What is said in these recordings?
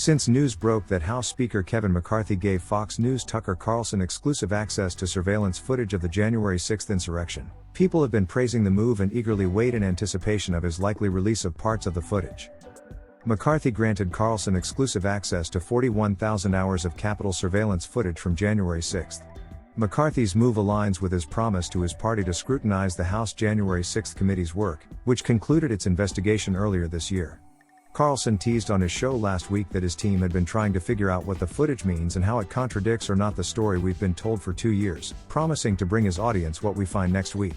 Since news broke that House Speaker Kevin McCarthy gave Fox News' Tucker Carlson exclusive access to surveillance footage of the January 6 insurrection, people have been praising the move and eagerly wait in anticipation of his likely release of parts of the footage. McCarthy granted Carlson exclusive access to 41,000 hours of Capitol surveillance footage from January 6. McCarthy's move aligns with his promise to his party to scrutinize the House January 6 committee's work, which concluded its investigation earlier this year. Carlson teased on his show last week that his team had been trying to figure out what the footage means and how it contradicts or not the story we've been told for 2 years, promising to bring his audience what we find next week.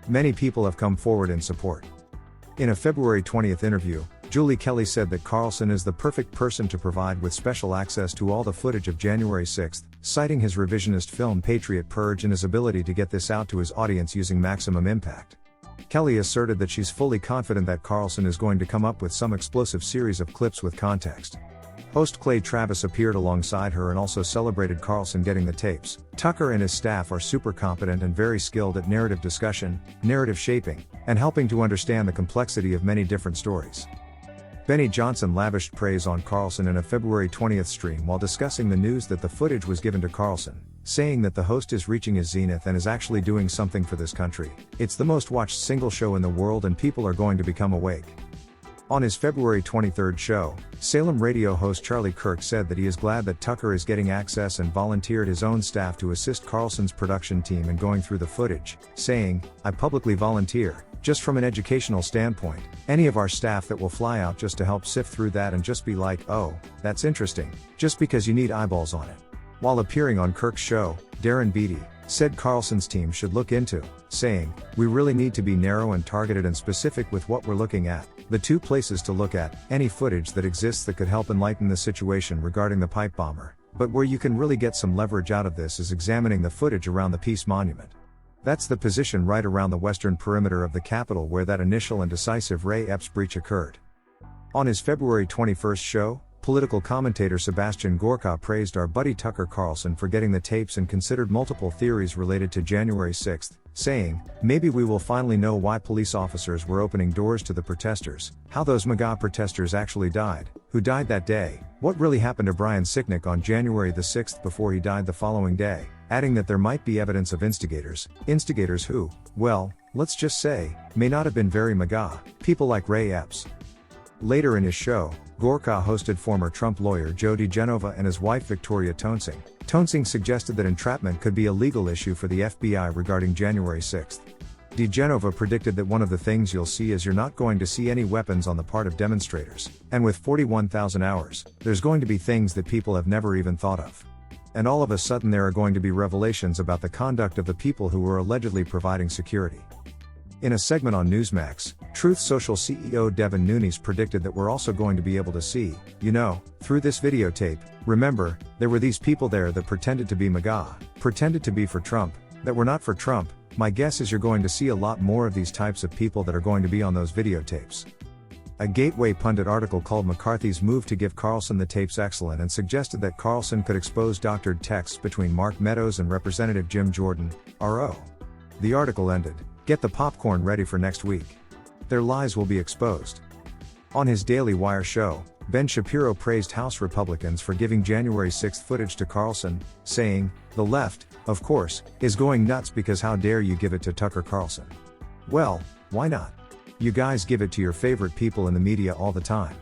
Many people have come forward in support. In a February 20 interview, Julie Kelly said that Carlson is the perfect person to provide with special access to all the footage of January 6, citing his revisionist film Patriot Purge and his ability to get this out to his audience using maximum impact. Kelly asserted that she's fully confident that Carlson is going to come up with some explosive series of clips with context. Host Clay Travis appeared alongside her and also celebrated Carlson getting the tapes. Tucker and his staff are super competent and very skilled at narrative discussion, narrative shaping, and helping to understand the complexity of many different stories. Benny Johnson lavished praise on Carlson in a February 20 stream while discussing the news that the footage was given to Carlson, saying that the host is reaching his zenith and is actually doing something for this country. It's the most watched single show in the world and people are going to become awake. On his February 23 show, Salem radio host Charlie Kirk said that he is glad that Tucker is getting access and volunteered his own staff to assist Carlson's production team in going through the footage, saying, "I publicly volunteer, just from an educational standpoint, any of our staff that will fly out just to help sift through that and just be like, oh, that's interesting, just because you need eyeballs on it." While appearing on Kirk's show, Darren Beatty said Carlson's team should look into, saying, "We really need to be narrow and targeted and specific with what we're looking at. The two places to look at, any footage that exists that could help enlighten the situation regarding the pipe bomber, but where you can really get some leverage out of this is examining the footage around the Peace Monument. That's the position right around the western perimeter of the Capitol where that initial and decisive Ray Epps breach occurred." On his February 21 show, political commentator Sebastian Gorka praised our buddy Tucker Carlson for getting the tapes and considered multiple theories related to January 6, saying, "Maybe we will finally know why police officers were opening doors to the protesters, how those MAGA protesters actually died, who died that day, what really happened to Brian Sicknick on January 6 before he died the following day," adding that there might be evidence of instigators who, well, let's just say, may not have been very MAGA, people like Ray Epps. Later in his show, Gorka hosted former Trump lawyer Joe DiGenova and his wife Victoria Toensing. Toensing suggested that entrapment could be a legal issue for the FBI regarding January 6. DiGenova predicted that one of the things you'll see is you're not going to see any weapons on the part of demonstrators, and with 41,000 hours, there's going to be things that people have never even thought of. And all of a sudden there are going to be revelations about the conduct of the people who were allegedly providing security. In a segment on Newsmax, Truth Social CEO Devin Nunes predicted that we're also going to be able to see, through this videotape, remember, there were these people there that pretended to be MAGA, pretended to be for Trump, that were not for Trump. My guess is you're going to see a lot more of these types of people that are going to be on those videotapes. A Gateway pundit article called McCarthy's move to give Carlson the tapes excellent and suggested that Carlson could expose doctored texts between Mark Meadows and Representative Jim Jordan, RO. The article ended, "Get the popcorn ready for next week. Their lies will be exposed." On his Daily Wire show, Ben Shapiro praised House Republicans for giving January 6 footage to Carlson, saying, "The left, of course, is going nuts because how dare you give it to Tucker Carlson? Well, why not? You guys give it to your favorite people in the media all the time."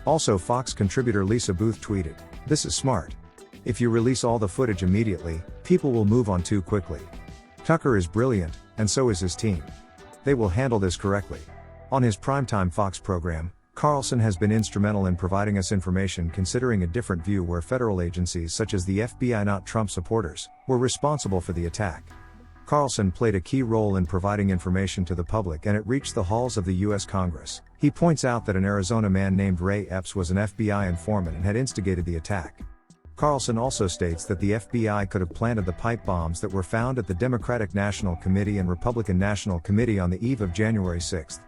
Also, Fox contributor Lisa Booth tweeted, "This is smart. If you release all the footage immediately, people will move on too quickly. Tucker is brilliant, and so is his team. They will handle this correctly." On his primetime Fox program, Carlson has been instrumental in providing us information considering a different view where federal agencies such as the FBI, not Trump supporters, were responsible for the attack. Carlson played a key role in providing information to the public and it reached the halls of the U.S. Congress. He points out that an Arizona man named Ray Epps was an FBI informant and had instigated the attack. Carlson also states that the FBI could have planted the pipe bombs that were found at the Democratic National Committee and Republican National Committee on the eve of January 6.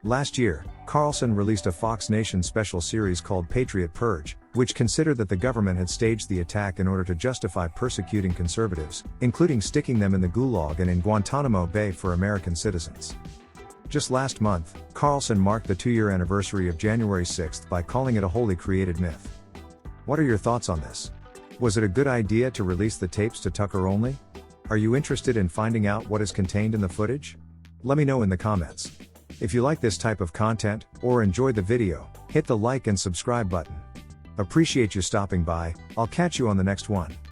Last year, Carlson released a Fox Nation special series called Patriot Purge, which considered that the government had staged the attack in order to justify persecuting conservatives, including sticking them in the Gulag and in Guantanamo Bay for American citizens. Just last month, Carlson marked the 2-year anniversary of January 6th by calling it a wholly created myth. What are your thoughts on this? Was it a good idea to release the tapes to Tucker only? Are you interested in finding out what is contained in the footage? Let me know in the comments. If you like this type of content, or enjoyed the video, hit the like and subscribe button. Appreciate you stopping by. I'll catch you on the next one.